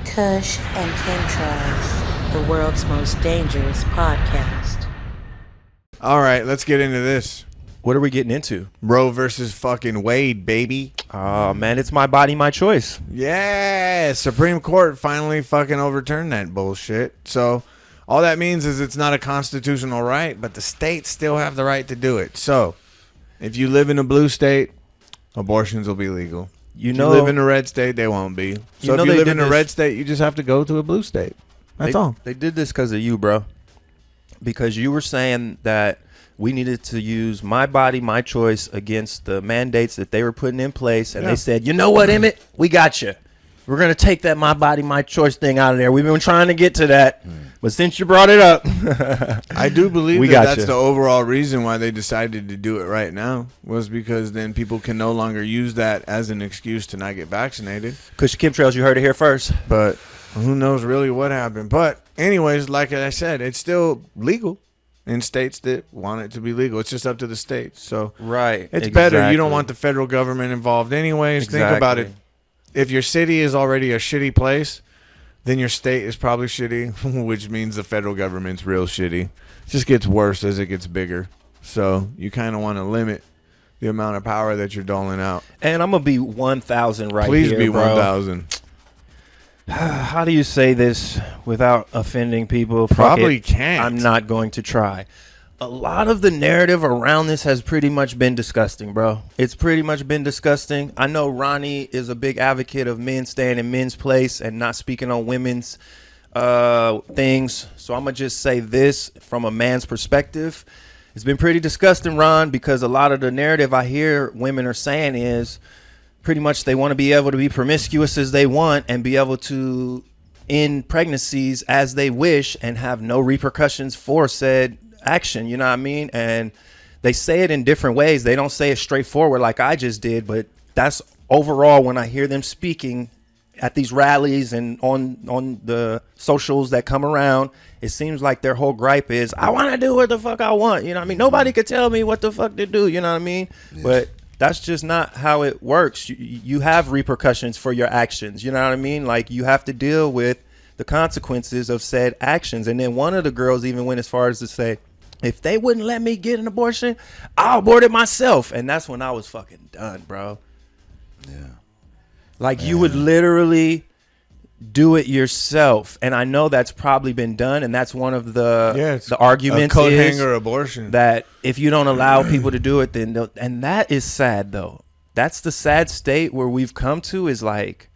Kush and Chemtrails, the world's most dangerous podcast. All right, let's get into this. What are we getting into? Roe versus fucking Wade, baby. Oh, man, it's my body, my choice. Yeah, Supreme Court finally fucking overturned that bullshit. So all that means is it's not a constitutional right, but the states still have the right to do it. So if you live in a blue state, abortions will be legal. If you live in a red state, they won't be. So if you live in a red state, you just have to go to a blue state. That's all. They did this because of you, bro. Because you were saying that we needed to use my body, my choice against the mandates that they were putting in place. And they said, you know what, Emmett? We got you. We're going to take that my body, my choice thing out of there. We've been trying to get to that. But since you brought it up, I do believe that's the overall reason why they decided to do it right now, was because then people can no longer use that as an excuse to not get vaccinated. Kush Chemtrails, you heard it here first. But who knows really what happened. But anyways, like I said, it's still legal in states that want it to be legal. It's just up to the states. So right, it's better. You don't want the federal government involved anyways. Think about it. If your city is already a shitty place, then your state is probably shitty, which means the federal government's real shitty. It just gets worse as it gets bigger. So you kind of want to limit the amount of power that you're doling out. And I'm going to be 1,000 right Please here, be bro. 1,000. How do you say this without offending people? Probably can't. I'm not going to try. A lot of the narrative around this has pretty much been disgusting, bro. It's pretty much been disgusting. I know Ronnie is a big advocate of men staying in men's place and not speaking on women's things. So I'm going to just say this from a man's perspective. It's been pretty disgusting, Ron, because a lot of the narrative I hear women are saying is pretty much they want to be able to be promiscuous as they want and be able to end pregnancies as they wish and have no repercussions for said action, you know what I mean? And they say it in different ways. They don't say it straightforward like I just did, but that's overall when I hear them speaking at these rallies and on the socials that come around, it seems like their whole gripe is, I want to do what the fuck I want, you know what I mean? Nobody could tell me what the fuck to do, you know what I mean? Yes. But that's just not how it works. You have repercussions for your actions, you know what I mean? Like, you have to deal with the consequences of said actions. And then one of the girls even went as far as to say, if they wouldn't let me get an abortion, I'll abort it myself. And that's when I was fucking done, bro. Yeah. Like, you would literally do it yourself. And I know that's probably been done. And that's one of the arguments a coat is hanger abortion. That if you don't allow people to do it, then and that is sad, though. That's the sad state where we've come to, is like,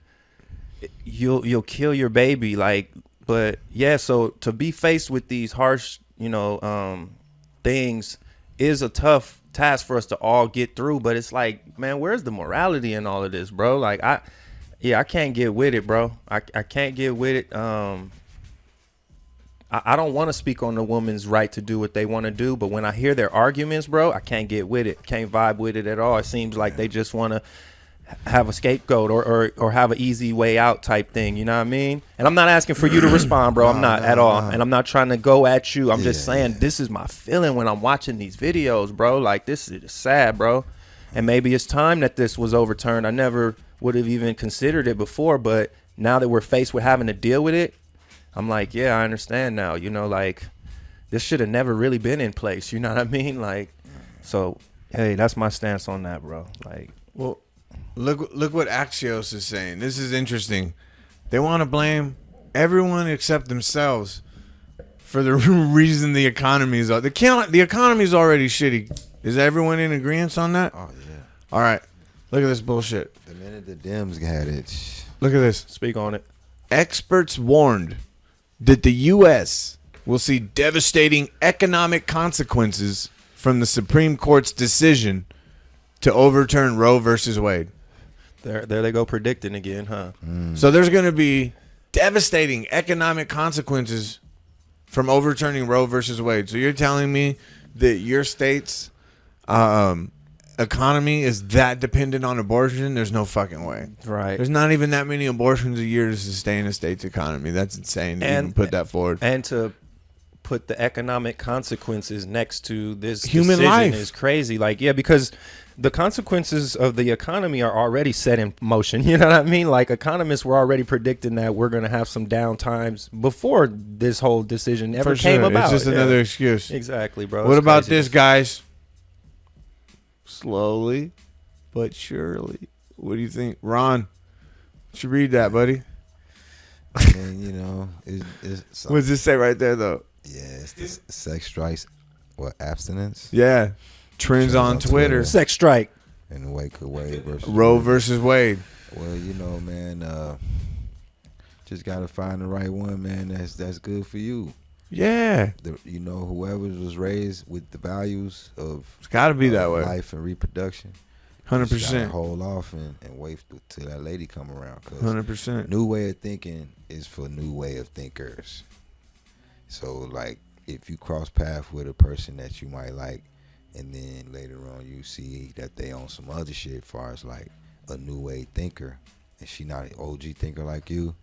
you'll kill your baby. Like, but yeah, so to be faced with these harsh, things is a tough task for us to all get through. But it's like, man, where's the morality in all of this, bro? Like, I can't get with it, bro. I can't get with it. I don't want to speak on the woman's right to do what they want to do, but when I hear their arguments, bro, I can't get with it. Can't vibe with it at all. It seems like they just want to have a scapegoat or have an easy way out type thing, you know what I mean? And I'm not asking for you to respond, bro. I'm not at all. And I'm not trying to go at you. I'm just saying this is my feeling when I'm watching these videos, bro. Like, this is sad, bro. And maybe it's time that this was overturned. I never would have even considered it before, but now that we're faced with having to deal with it, I'm like, yeah, I understand now. You know, like, this should have never really been in place. You know what I mean? Like, so, hey, that's my stance on that, bro. Like, well, Look what Axios is saying. This is interesting. They want to blame everyone except themselves for the reason the economy is the economy is already shitty. Is everyone in agreement on that? Oh yeah. All right. Look at this bullshit. The minute the Dems had it. Look at this. Speak on it. Experts warned that the U.S. will see devastating economic consequences from the Supreme Court's decision to overturn Roe versus Wade. There they go predicting again, huh? So there's going to be devastating economic consequences from overturning Roe versus Wade. So you're telling me that your state's economy is that dependent on abortion? There's no fucking way. Right. There's not even that many abortions a year to sustain a state's economy. That's insane to even put that forward. And to put the economic consequences next to this human decision life is crazy. Like, yeah, because the consequences of the economy are already set in motion. You know what I mean? Like economists were already predicting that we're going to have some down times before this whole decision ever came about. It's just another excuse. Exactly, bro. What It's about crazy. this, guys? Slowly but surely. What do you think? Ron, you should read that, buddy. And you know, it's What does this say right there, though? yeah, it's the sex strikes, what, abstinence Yeah. Trends on Twitter. Sex strike. in the wake of Wade versus Roe Wade. versus Wade. Well, you know, man, just gotta find the right one, man. That's good for you. Yeah. You know, whoever was raised with the values of It's got to be that way. life and reproduction. Just gotta 100%. hold off and wait till that lady come around. 'Cause 100%. new way of thinking is for new way of thinkers. So, like, if you cross path with a person that you might like, and then later on you see that they on some other shit, as far as like a new way thinker, and she not an OG thinker like you,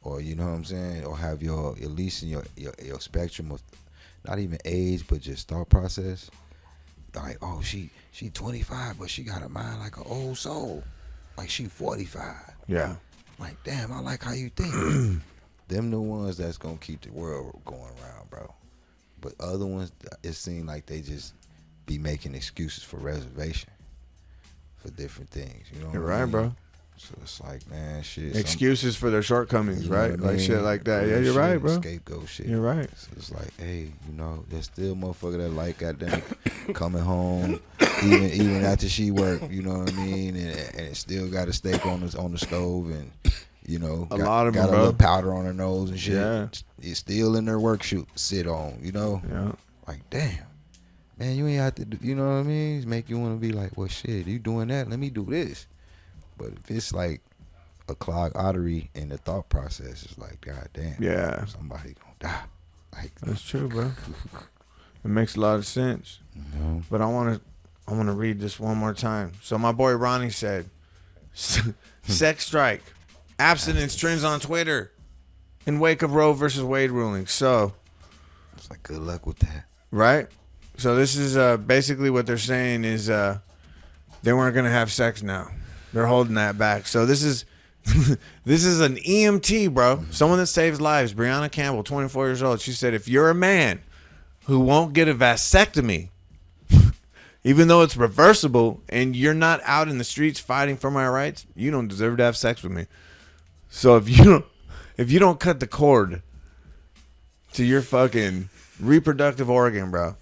or you know what I'm saying, or have your at least in your spectrum of not even age but just thought process. Like, oh, she 25, but she got a mind like an old soul, like she 45. Yeah. Like, damn, I like how you think. Them the ones that's gonna keep the world going around, bro. But other ones, it seems like they just be making excuses for reservation for different things. You know what You're I right, mean? bro. So it's like, man, shit. Excuses for their shortcomings, you know right? what I Like mean? shit like that. Yeah, Real you're right, shit, bro. Scapegoat shit. You're right. So it's like, hey, you know, there's still motherfucker that like goddamn coming home even after she work. You know what I mean? And still got a steak on the stove, and you know, A lot of them, got a bro. little powder on her nose and shit. Yeah. It's still in their work shoot sit on. You know, Yeah. like damn. Man, you ain't have to do, you know what I mean? It's make you want to be like, well, shit, you doing that? Let me do this. But if it's like a clogged artery in the thought process, it's like, god damn. Yeah. Somebody gonna die. Like, That's true, bro. It makes a lot of sense. you know? But I want to read this one more time. So my boy Ronnie said, sex strike, abstinence trends on Twitter in wake of Roe versus Wade ruling. So, It's like, good luck with that. right? So this is basically what they're saying is they weren't going to have sex now. They're holding that back. So this is this is an EMT, bro. Someone that saves lives. Brianna Campbell, 24 years old. She said, if you're a man who won't get a vasectomy, even though it's reversible, and you're not out in the streets fighting for my rights, you don't deserve to have sex with me. So if you don't cut the cord to your fucking reproductive organ, bro,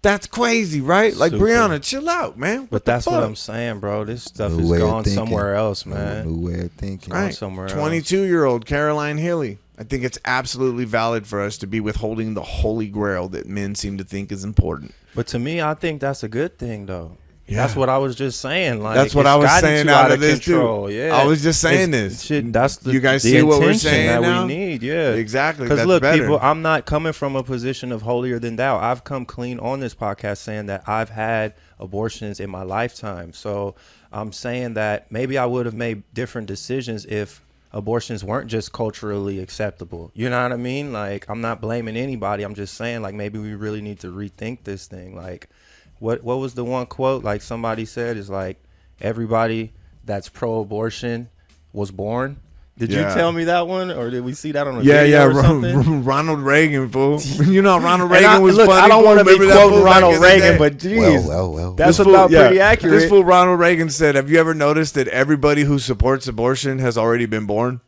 that's crazy, right? Like, Super. Brianna, chill out, man. But that's what I'm saying, bro. This stuff New is way of gone thinking. somewhere else, man. New way of thinking. Right. Right. somewhere else. 22-year-old Caroline Hilly. I think it's absolutely valid for us to be withholding the Holy Grail that men seem to think is important. But to me, I think that's a good thing, though. Yeah. That's what I was just saying. Like, That's what it's I was gotten saying too out of this, too. control. Yeah, I was just saying It's- this. Shit, that's the You guys the see what we're intention saying that now? we need. Yeah, Exactly. Because That's look, better. people, I'm not coming from a position of holier than thou. I've come clean on this podcast saying that I've had abortions in my lifetime. So I'm saying that maybe I would have made different decisions if abortions weren't just culturally acceptable. You know what I mean? Like, I'm not blaming anybody. I'm just saying, like, maybe we really need to rethink this thing. Like, what was the one quote? Like, somebody said is like, everybody that's pro-abortion was born. Did Yeah. you tell me that one, or did we see that on a Yeah, video yeah, or something? Ronald Reagan, fool. You know, Ronald And Reagan was look, funny. I don't want to be Remember that quoting fool back Ronald in the Reagan, day? but geez, Well. that's This fool- about pretty yeah, accurate. This fool Ronald Reagan said, have you ever noticed that everybody who supports abortion has already been born?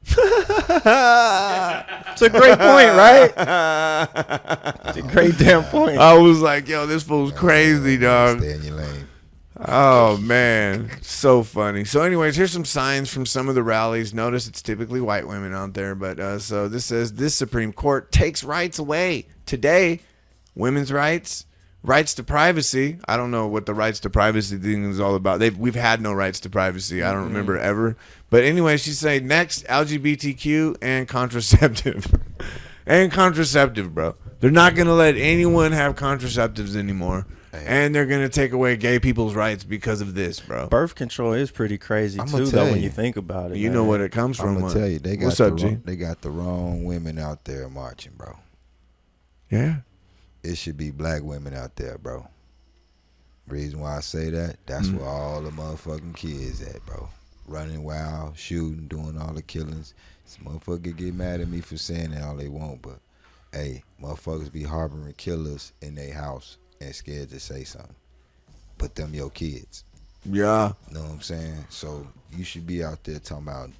It's a great point, right? It's a great damn point. I was like, yo, this fool's crazy, dog. Stay in your lane. Oh, man. So funny. So anyways, here's some signs from some of the rallies. Notice it's typically white women out there. But so this says, this Supreme Court takes rights away. Today, women's rights, rights to privacy. I don't know what the rights to privacy thing is all about. We've had no rights to privacy. I don't remember ever. But anyway, she's saying next, LGBTQ and contraceptive. And contraceptive, bro. They're not going to let anyone have contraceptives anymore. And they're going to take away gay people's rights because of this, bro. Birth control is pretty crazy I'ma too, tell though, when you. you think about it. You man. know what it comes I'm from. gonna tell you, they got What's up, G? they got the wrong women out there marching, bro. Yeah. It should be black women out there, bro. Reason why I say that, that's where all the motherfucking kids at, bro. Running wild, shooting, doing all the killings. Some motherfuckers get mad at me for saying that all they want, but hey, motherfuckers be harboring killers in their house and scared to say something. But them your kids. Yeah. Know what I'm saying? So you should be out there talking about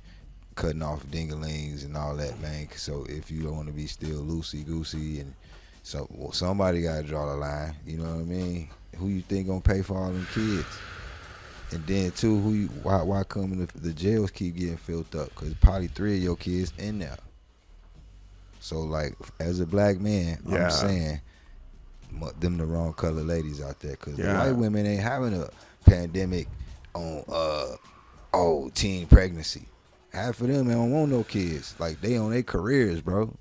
cutting off dinglings and all that, man. So if you don't want to be still loosey-goosey, and so somebody got to draw the line, you know what I mean? Who you think gonna pay for all them kids? And then too, why come the jails keep getting filled up? Cause probably 3 of your kids in there. So like, as a black man, I'm saying them the wrong color ladies out there. Cause the white women ain't having a pandemic on teen pregnancy. Half of them don't want no kids. Like, they on their careers, bro.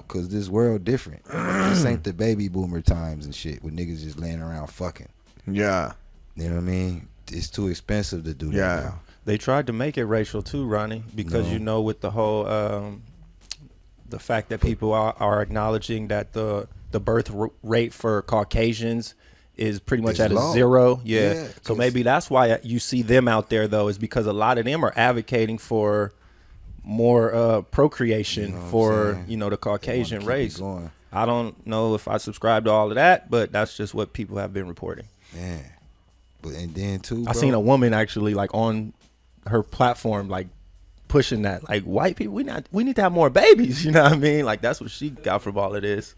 Cause this world different. This ain't the baby boomer times and shit with niggas just laying around fucking. Yeah. You know what I mean? It's too expensive to do that now. They tried to make it racial too, Ronnie, because you know, with the whole the fact that people are acknowledging that the birth rate for Caucasians is pretty much at a zero. So maybe that's why you see them out there, though, is because a lot of them are advocating for more procreation for, you know, the Caucasian race. I don't know if I subscribe to all of that, but that's just what people have been reporting. Yeah. But and then too, I seen a woman actually like on her platform like pushing that, like, white people, we need to have more babies, you know what I mean? Like, that's what she got from all of this.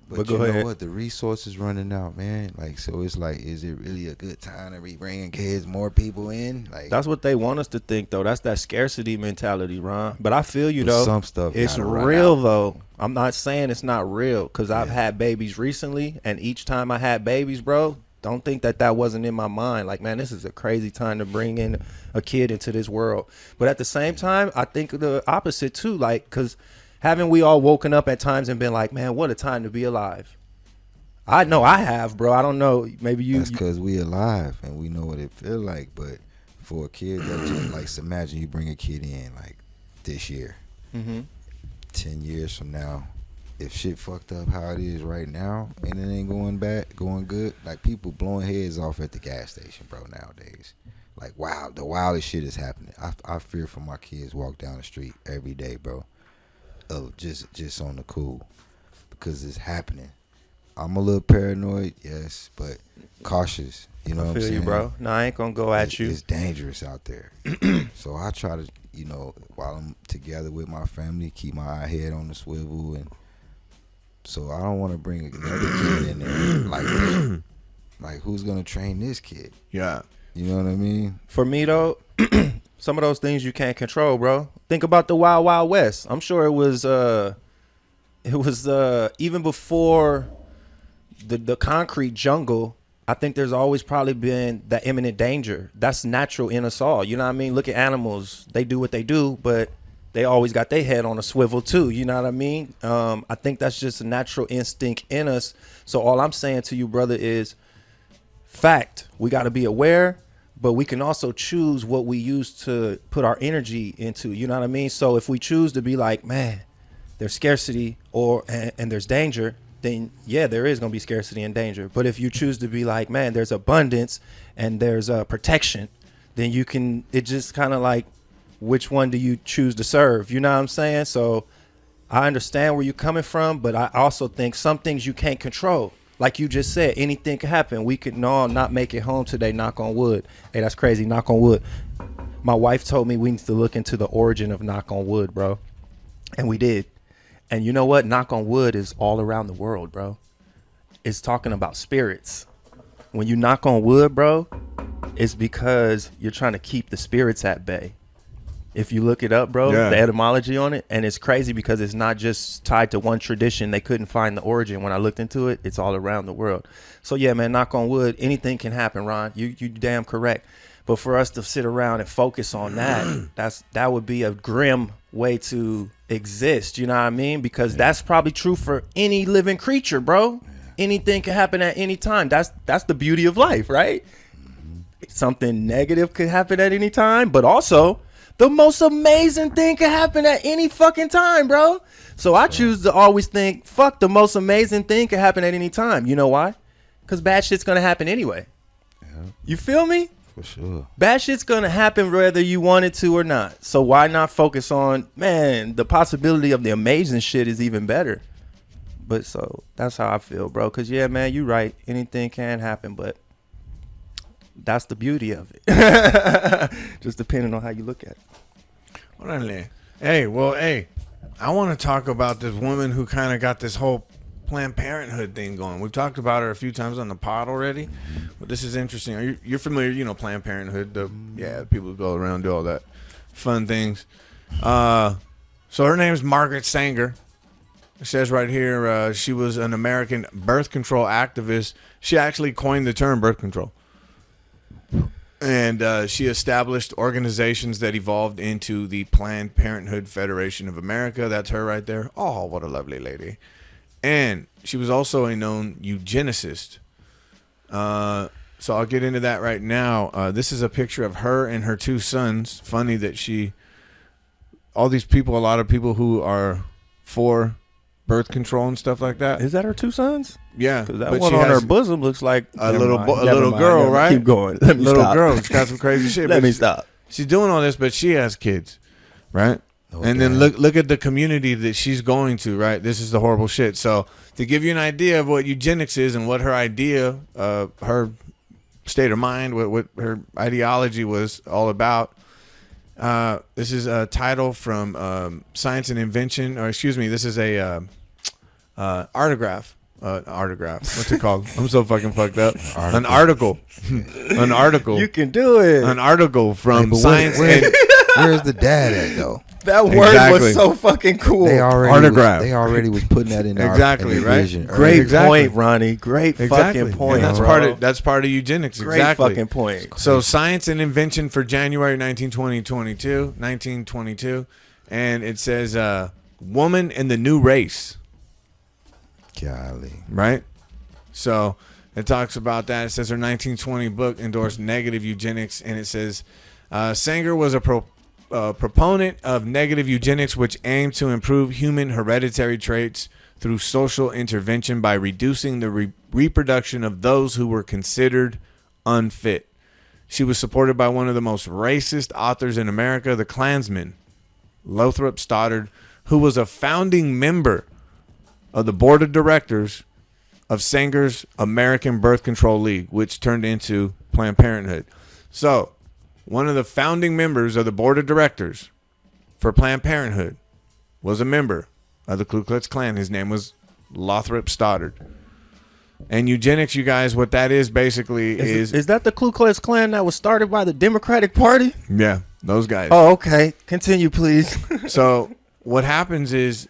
But go you ahead. know what? The resources running out, man. Like, so it's like, is it really a good time to be bringing kids, more people in? Like, that's what they want us to think, though. That's that scarcity mentality, Ron. But I feel you, though. Some stuff it's gotta run real, out. though. I'm not saying it's not real, because I've had babies recently, and each time I had babies, bro, don't think that wasn't in my mind. Like, man, this is a crazy time to bring in a kid into this world. But at the same time, I think the opposite, too. Like, because haven't we all woken up at times and been like, man, what a time to be alive? I know I have, bro. I don't know. Maybe you. That's because we alive and we know what it feel like. But for a kid that just, like, imagine you bring a kid in, like, this year. 10 years from now, if shit fucked up how it is right now and it ain't going good, like, people blowing heads off at the gas station, bro, nowadays. Like, wow, the wildest shit is happening. I fear for my kids walk down the street every day, bro, of just on the cool, because it's happening. I'm a little paranoid, yes, but cautious. You know what I'm saying? I feel you, bro. No, I ain't gonna go at you. It's dangerous out there. So I try to, you know, while I'm together with my family, keep my head on the swivel, and so I don't want to bring another kid in there like that. Like, who's gonna train this kid? Yeah. You know what I mean? For me, though, some of those things you can't control, bro. Think about the Wild Wild West. I'm sure it was even before the concrete jungle. I think there's always probably been that imminent danger. That's natural in us all. You know what I mean? Look at animals. They do what they do, but they always got their head on a swivel too. You know what I mean? I think that's just a natural instinct in us. So all I'm saying to you, brother, is fact. We got to be aware, but we can also choose what we use to put our energy into. You know what I mean? So if we choose to be like, man, there's scarcity and there's danger, then yeah, there is going to be scarcity and danger. But if you choose to be like, man, there's abundance and there's protection, then you can, it just kind of like, which one do you choose to serve? You know what I'm saying? So I understand where you're coming from, but I also think some things you can't control. Like you just said, anything can happen. We could not make it home today, knock on wood. Hey, that's crazy, knock on wood. My wife told me we need to look into the origin of knock on wood, bro. And we did. And you know what? Knock on wood is all around the world, bro. It's talking about spirits. When you knock on wood, bro, it's because you're trying to keep the spirits at bay. If you look it up, bro, the etymology on it, and it's crazy because it's not just tied to one tradition. They couldn't find the origin. When I looked into it, it's all around the world. So yeah, man, knock on wood, anything can happen, Ron. You damn correct. But for us to sit around and focus on that would be a grim way to exist. You know what I mean? Because that's probably true for any living creature, bro. Anything can happen at any time. That's the beauty of life, right? Something negative could happen at any time, but also the most amazing thing can happen at any fucking time, bro. So I choose to always think, fuck, the most amazing thing can happen at any time. You know why? Because bad shit's gonna happen anyway. You feel me? For sure. Bad shit's gonna happen whether you want it to or not. So why not focus on, man, the possibility of the amazing shit is even better. But so that's how I feel, bro. Cause yeah, man, you right. Anything can happen, but that's the beauty of it. Just depending on how you look at it. Hey, I want to talk about this woman who kind of got this whole Planned Parenthood thing going. We've talked about her a few times on the pod already, but this is interesting. You're familiar, Planned Parenthood, the people who go around do all that fun things. So her name's Margaret Sanger. It says right here she was an American birth control activist. She actually coined the term birth control. And she established organizations that evolved into the Planned Parenthood Federation of America. That's her right there. Oh, what a lovely lady. And she was also a known eugenicist. So I'll get into that right now. This is a picture of her and her two sons. Funny that a lot of people who are for birth control and stuff like that. Is that her two sons? Yeah. Because that one on her bosom looks like a little girl, right? Keep going. Let me little stop. girl. She's got some crazy shit. Let me stop. She's doing all this, but she has kids, right? Okay. And then look at the community that she's going to, right? This is the horrible shit. So to give you an idea of what eugenics is and what her idea, her state of mind, what her ideology was all about, this is a title from Science and Invention, or excuse me, this is a artograph. What's it called? I'm so fucking fucked up. An article. An article. You can do it. An article from Science Where's the dad at, though? That word was so fucking cool. They already was putting that in exactly, our right? vision. Great point, Ronnie. Great fucking point. And that's part of eugenics. Great fucking point. So Science and Invention for January 1922, and it says woman and the new race. Golly. Right? So it talks about that. It says her 1920 book endorsed negative eugenics, and it says Sanger was a proponent of negative eugenics, which aimed to improve human hereditary traits through social intervention by reducing the reproduction of those who were considered unfit. She was supported by one of the most racist authors in America, the Klansman, Lothrop Stoddard, who was a founding member of the board of directors of Sanger's American Birth Control League, which turned into Planned Parenthood. So one of the founding members of the board of directors for Planned Parenthood was a member of the Ku Klux Klan. His name was Lothrop Stoddard. And eugenics, you guys, what that is basically is that the Ku Klux Klan that was started by the Democratic Party? Yeah, those guys. Oh, okay. Continue, please. So what happens is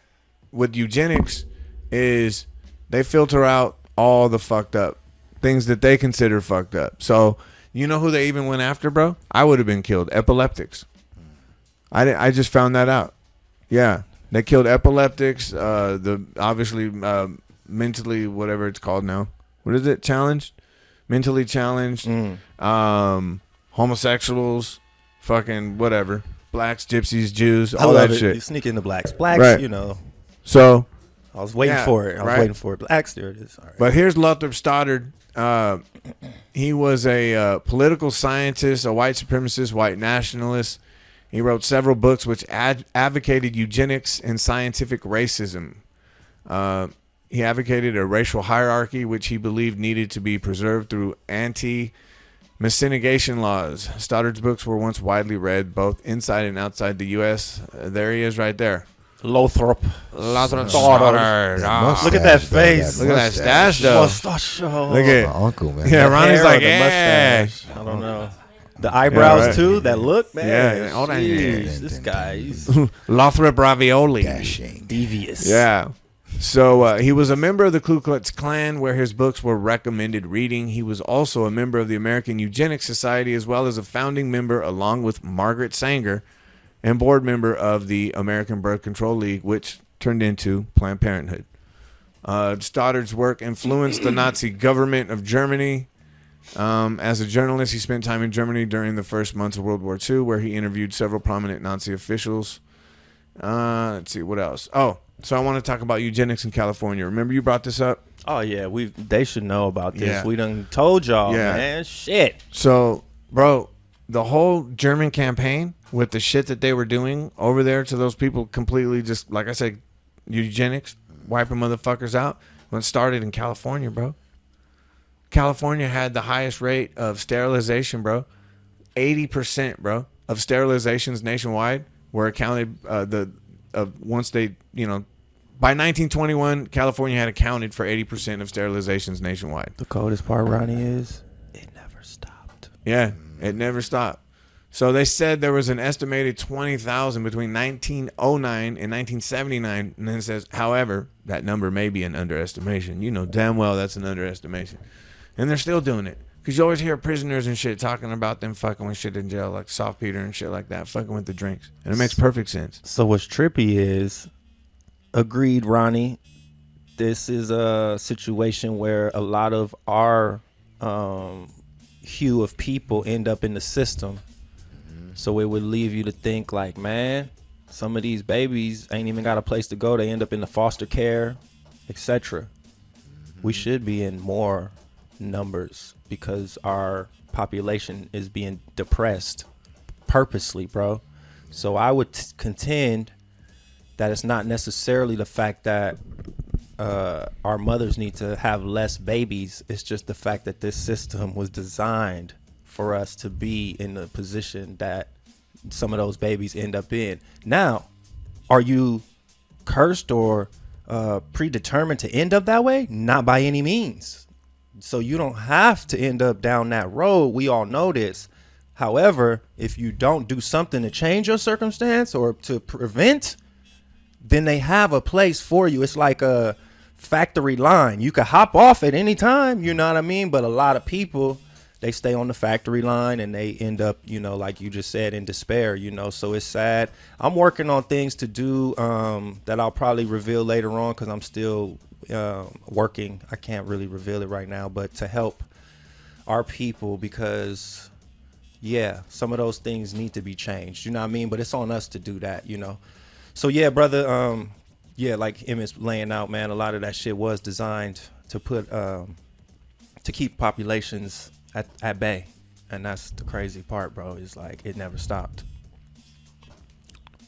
with eugenics is they filter out all the fucked up things that they consider fucked up. So you know who they even went after, bro? I would have been killed. Epileptics. I just found that out. Yeah, they killed epileptics. Obviously mentally, whatever it's called now. What is it? Challenged, mentally challenged. Homosexuals, fucking whatever. Blacks, gypsies, Jews, all that shit. You sneak into blacks, right. You know. So I was waiting for it. I was waiting for it. Blacks, there it is. All right. But here's Lothrop Stoddard. He was a political scientist, a white supremacist, white nationalist. He wrote several books which advocated eugenics and scientific racism. He advocated a racial hierarchy, which he believed needed to be preserved through anti-miscegenation laws. Stoddard's books were once widely read both inside and outside the U.S. There he is right there. Lothrop Stoddard. Look at that face. Look at that stash, though. Mustache. Look at my uncle, man. Yeah, Ronnie's like, I don't know. The eyebrows, too, that look, man. Yeah, all that. This guy, he's Lothrop Ravioli. Dashing. devious. Yeah. So he was a member of the Ku Klux Klan, where his books were recommended reading. He was also a member of the American Eugenics Society, as well as a founding member, along with Margaret Sanger, and board member of the American Birth Control League, which turned into Planned Parenthood. Stoddard's work influenced the Nazi government of Germany. As a journalist, he spent time in Germany during the first months of World War II, where he interviewed several prominent Nazi officials. Let's see, what else? Oh, So I want to talk about eugenics in California. Remember you brought this up? Oh yeah, they should know about this. Yeah. We done told y'all, Yeah. man. Shit. So, bro, the whole German campaign with the shit that they were doing over there to those people, completely just, like I said, eugenics, wiping motherfuckers out, when it started in California, bro. California had the highest rate of sterilization, bro. 80%, bro, of sterilizations nationwide were accounted once they, by 1921, California had accounted for 80% of sterilizations nationwide. The coldest part, Ronnie, is it never stopped. Yeah, it never stopped. So they said there was an estimated 20,000 between 1909 and 1979. And then it says, however, that number may be an underestimation. You know damn well that's an underestimation. And they're still doing it. Because you always hear prisoners and shit talking about them fucking with shit in jail, like saltpeter and shit like that, fucking with the drinks. And it makes perfect sense. So what's trippy is, agreed, Ronnie, this is a situation where a lot of our hue of people end up in the system. So it would leave you to think like, man, some of these babies ain't even got a place to go. They end up in the foster care, etc. We should be in more numbers because our population is being depressed purposely, bro. So I would contend that it's not necessarily the fact that our mothers need to have less babies. It's just the fact that this system was designed for us to be in the position that some of those babies end up in. Now, are you cursed or predetermined to end up that way? Not by any means. So you don't have to end up down that road. We all know this. However, if you don't do something to change your circumstance or to prevent, then they have a place for you. It's like a factory line. You could hop off at any time, you know what I mean? But a lot of people, they stay on the factory line and they end up, like you just said, in despair, so it's sad. I'm working on things to do that I'll probably reveal later on because I'm still working. I can't really reveal it right now, but to help our people because, yeah, some of those things need to be changed, you know what I mean? But it's on us to do that, So, yeah, brother, like Emmett's laying out, man, a lot of that shit was designed to put, to keep populations at bay. And that's the crazy part, bro. Is like it never stopped.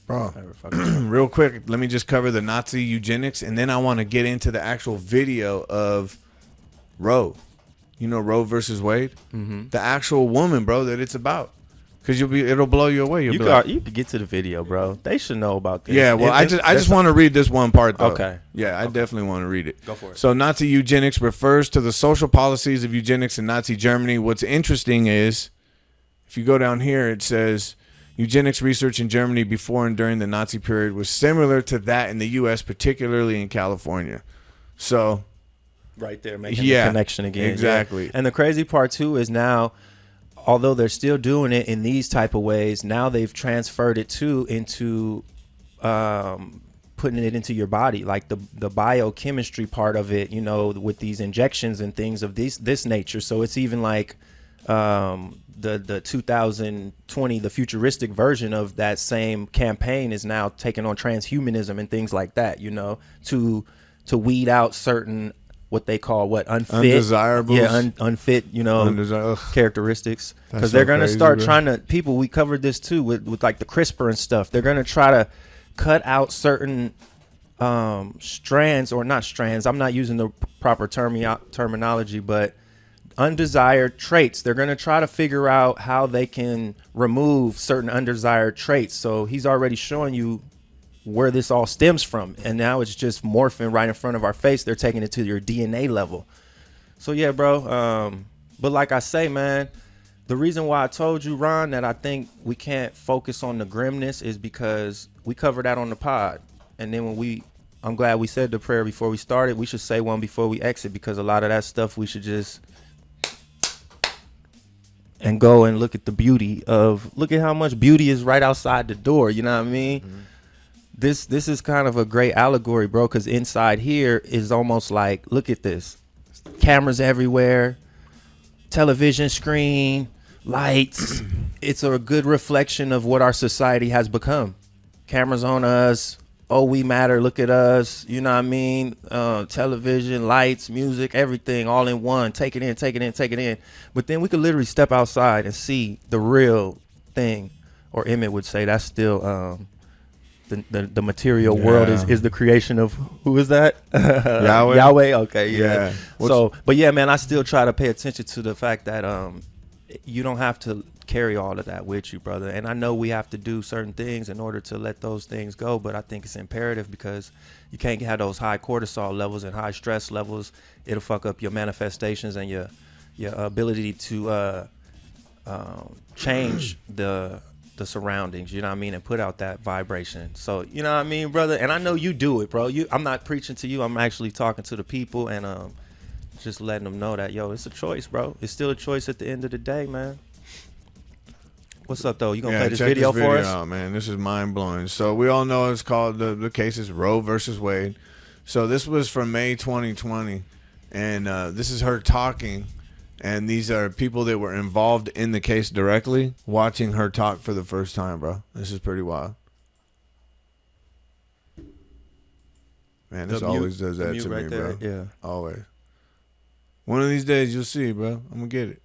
Bro, real quick, let me just cover the Nazi eugenics, and then I want to get into the actual video of Roe. Roe versus Wade? Mm-hmm. The actual woman, bro, that it's about. Because it'll blow you away. You could get to the video, bro. They should know about this. Yeah, well, I just want to read this one part, though. Okay. Yeah, I definitely want to read it. Go for it. So Nazi eugenics refers to the social policies of eugenics in Nazi Germany. What's interesting is, if you go down here, it says, eugenics research in Germany before and during the Nazi period was similar to that in the U.S., particularly in California. So, right there, making the connection again. Exactly. Yeah. And the crazy part, too, is now, although they're still doing it in these type of ways, now they've transferred it into putting it into your body, like the biochemistry part of it, with these injections and things of this nature. So it's even like the 2020, the futuristic version of that same campaign is now taking on transhumanism and things like that, to weed out certain what they call unfit, undesirables, unfit, characteristics, because they're gonna start trying to. People, we covered this too with like the CRISPR and stuff. They're gonna try to cut out certain strands, or not strands. I'm not using the proper terminology, but undesired traits. They're gonna try to figure out how they can remove certain undesired traits. So he's already showing you where this all stems from, and now it's just morphing right in front of our face. They're taking it to your DNA level. So yeah, bro, but like I say, man, the reason why I told you, Ron, that I think we can't focus on the grimness is because we covered that on the pod, and then I'm glad we said the prayer before we started. We should say one before we exit, because a lot of that stuff we should just and go and look at the beauty of, look at how much beauty is right outside the door, you know what I mean? Mm-hmm. This is kind of a great allegory, bro, because inside here is almost like, look at this. Cameras everywhere, television screen, lights. It's a good reflection of what our society has become. Cameras on us, oh, we matter, look at us, you know what I mean? Television, lights, music, everything all in one. Take it in, take it in, take it in. But then we could literally step outside and see the real thing. Or Emmett would say that's still the material world is the creation of, who is that? Yahweh. Yahweh. Okay, yeah. Yeah. So, but yeah, man, I still try to pay attention to the fact that you don't have to carry all of that with you, brother. And I know we have to do certain things in order to let those things go, but I think it's imperative because you can't have those high cortisol levels and high stress levels. It'll fuck up your manifestations and your ability to change the surroundings, you know what I mean, and put out that vibration. So, you know what I mean, brother? And I know you do it, bro. I'm not preaching to you. I'm actually talking to the people and just letting them know that, yo, it's a choice, bro. It's still a choice at the end of the day, man. What's up, though? You gonna play this video for us? Out, man. This is mind blowing. So we all know it's called the case is Roe versus Wade. So this was from May 2020, and this is her talking, and these are people that were involved in the case directly watching her talk for the first time, bro. This is pretty wild. Man, this always does that to me, bro. Yeah, always. One of these days you'll see, bro. I'm gonna get it.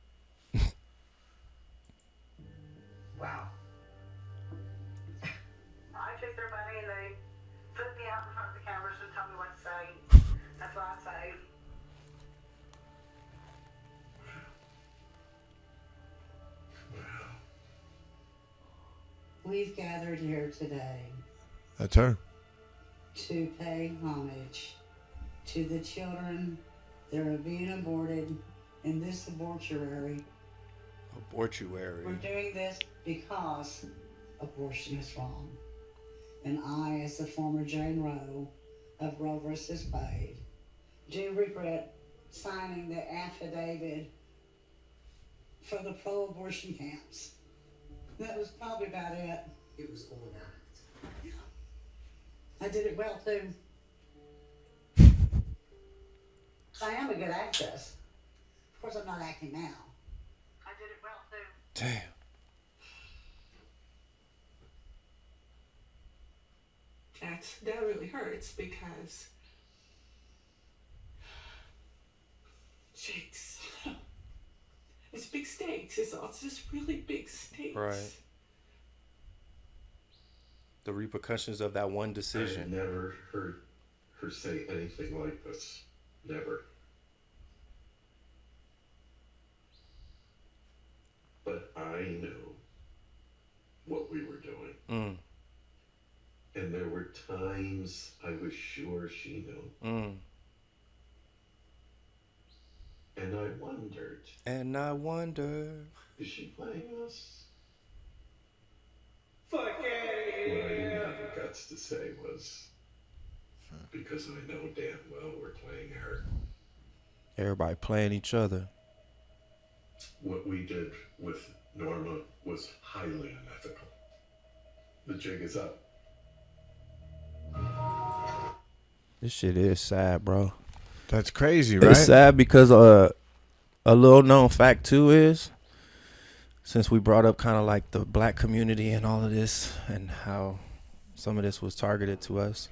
Wow. I took their money and they put me out in front of the cameras and told me what to say. That's what I say. We've gathered here today That's her. to pay homage to the children that are being aborted in this abortuary. We're doing this because abortion is wrong. And I, as the former Jane Roe of Roe versus Wade, do regret signing the affidavit for the pro-abortion camps. That was probably about it. It was all that. Yeah. I did it well, too. I am a good actress. Of course, I'm not acting now. I did it well, too. Damn. That really hurts because Jake's it's big stakes. It's just really big stakes. Right. The repercussions of that one decision. I've never heard her say anything like this. Never. But I knew what we were doing. Mm. And there were times I was sure she knew. Mm. And I wondered, is she playing us? Fuck yeah! What I didn't have the guts to say was, because I know damn well we're playing her. Everybody playing each other. What we did with Norma was highly unethical. The jig is up. This shit is sad, bro. That's crazy, right? It's sad because a little known fact too is, since we brought up kind of like the black community and all of this and how some of this was targeted to us.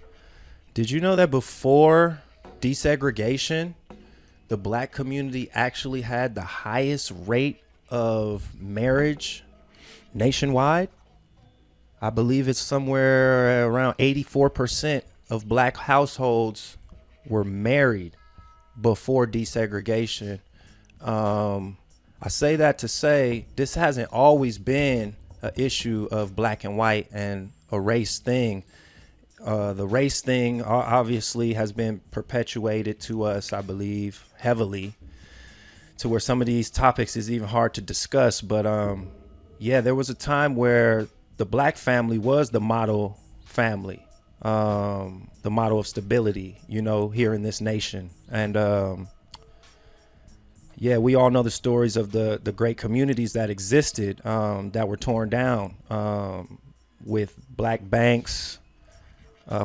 Did you know that before desegregation, the black community actually had the highest rate of marriage nationwide? I believe it's somewhere around 84% of black households were married before desegregation. I say that to say this hasn't always been an issue of black and white and a race thing. The race thing obviously has been perpetuated to us, I believe, heavily, to where some of these topics is even hard to discuss. But yeah, there was a time where the black family was the model family, the model of stability, you know, here in this nation. And yeah, we all know the stories of the great communities that existed that were torn down with black banks,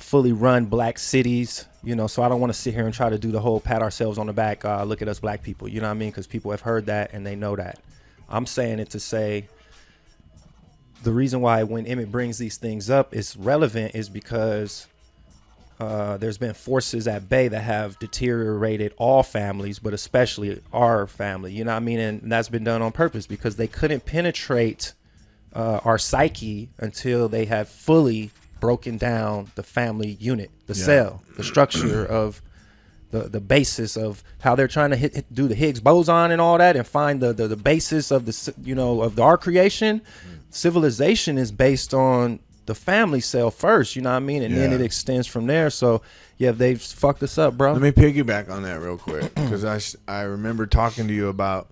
fully run black cities, you know. So I don't want to sit here and try to do the whole pat ourselves on the back, look at us black people, you know what I mean? Because people have heard that and they know that. I'm saying it to say the reason why when Emmett brings these things up is relevant is because there's been forces at bay that have deteriorated all families, but especially our family. You know what I mean? And that's been done on purpose because they couldn't penetrate our psyche until they had fully broken down the family unit, the cell, the structure of the basis of how they're trying to do the Higgs boson and all that, and find the basis of of our creation. Civilization is based on the family cell first, you know what I mean, and then it extends from there. So yeah, they've fucked us up, bro. Let me piggyback on that real quick because I remember talking to you about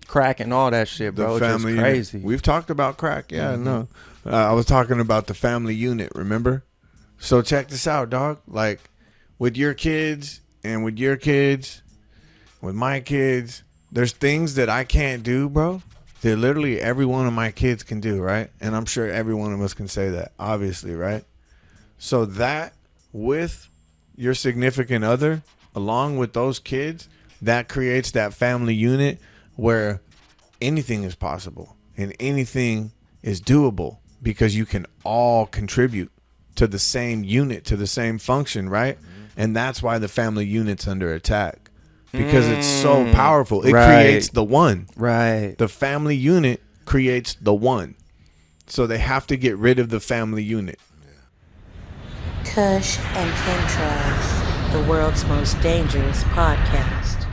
crack and all that shit, bro. the family It's just crazy. Unit. We've talked about crack, no. I was talking about the family unit, remember? So check this out, dog. Like with your kids and with your kids, with my kids, there's things that I can't do, bro, that literally every one of my kids can do, right? And I'm sure every one of us can say that, obviously, right? So that with your significant other, along with those kids, that creates that family unit where anything is possible and anything is doable because you can all contribute to the same unit, to the same function, right? And that's why the family unit's under attack because it's so powerful. It creates the one. Right. The family unit creates the one. So they have to get rid of the family unit. Kush and Chemtrails, the world's most dangerous podcast.